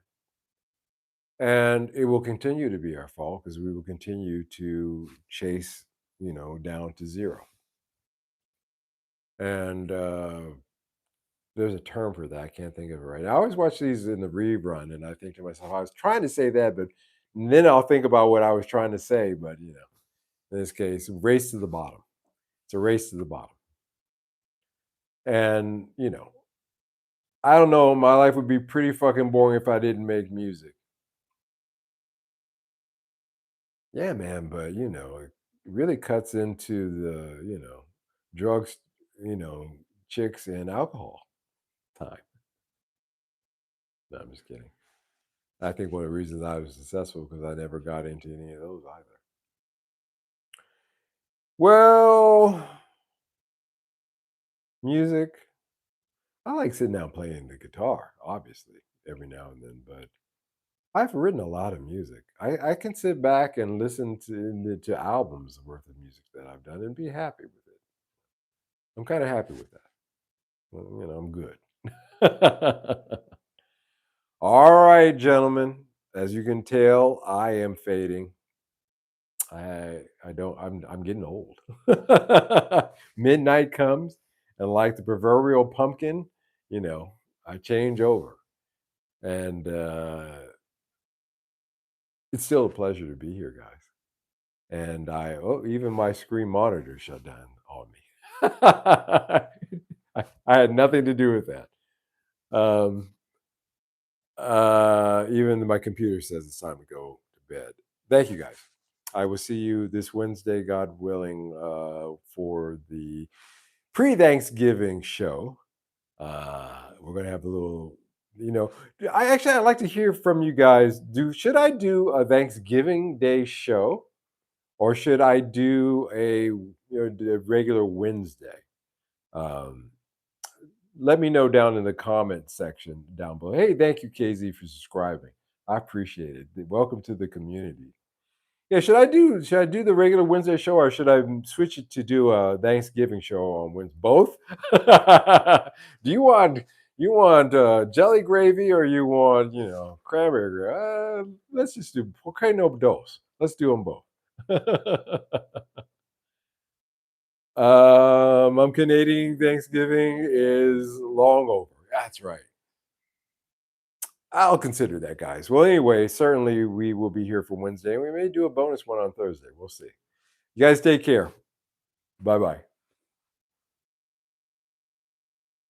And it will continue to be our fault because we will continue to chase, down to zero. And there's a term for that. I can't think of it right now. I always watch these in the rerun, and I think to myself, I was trying to say that, but then I'll think about what I was trying to say. But in this case, race to the bottom. It's a race to the bottom. And I don't know. My life would be pretty fucking boring if I didn't make music. Yeah, man. But it really cuts into the drugs, chicks and alcohol time. No, I'm just kidding. I think one of the reasons I was successful because I never got into any of those either. Well, music. I like sitting down playing the guitar, obviously, every now and then, but I've written a lot of music. I can sit back and listen to albums worth of music that I've done and be happy with it. I'm kind of happy with that. Well, I'm good. All right, gentlemen. As you can tell, I am fading. I don't. I'm getting old. Midnight comes, and like the proverbial pumpkin, you know, I change over, and it's still a pleasure to be here, guys. And even my screen monitor shut down on me. I had nothing to do with that. Um, even my computer says it's time to go to bed. Thank you, guys. I will see you this Wednesday, God willing, for the pre-Thanksgiving show. We're gonna have a little, you know. I'd like to hear from you guys. Should I do a Thanksgiving Day show? Or should I do a regular Wednesday? Um, Let me know down in the comment section down below. Hey, thank you, KZ, for subscribing. I appreciate it. Welcome to the community. Yeah, should I do the regular Wednesday show or should I switch it to do a Thanksgiving show on Wednesday? Both? Do you want jelly gravy or you want cranberry gravy? Let's just do okay, no dos. Let's do them both. I'm Canadian. Thanksgiving is long over. That's right. I'll consider that, guys. Well, anyway, certainly we will be here for Wednesday. We may do a bonus one on Thursday. We'll see. You guys take care. Bye bye.